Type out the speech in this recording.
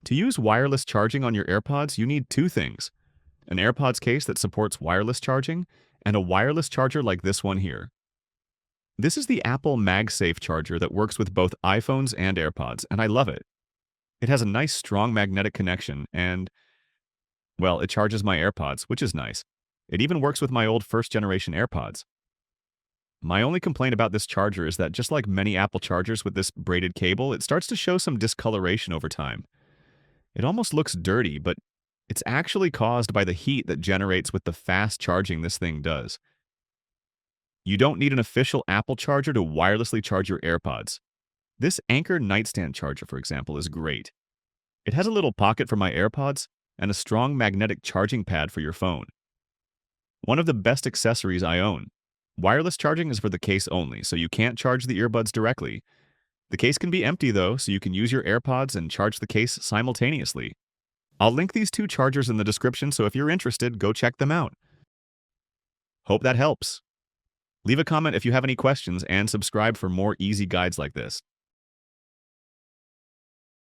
To use wireless charging on your AirPods, you need two things: an AirPods case that supports wireless charging, and a wireless charger like this one here. This is the Apple MagSafe charger that works with both iPhones and AirPods, and I love it. It has a nice strong magnetic connection and, well, it charges my AirPods, which is nice. It even works with my old first-generation AirPods. My only complaint about this charger is that just like many Apple chargers with this braided cable, it starts to show some discoloration over time. It almost looks dirty, but it's actually caused by the heat that generates with the fast charging this thing does. You don't need an official Apple charger to wirelessly charge your AirPods. This Anker nightstand charger, for example, is great. It has a little pocket for my AirPods and a strong magnetic charging pad for your phone. One of the best accessories I own. Wireless charging is for the case only, so you can't charge the earbuds directly. The case can be empty though, so you can use your AirPods and charge the case simultaneously. I'll link these two chargers in the description, so if you're interested, go check them out. Hope that helps. Leave a comment if you have any questions and subscribe for more easy guides like this.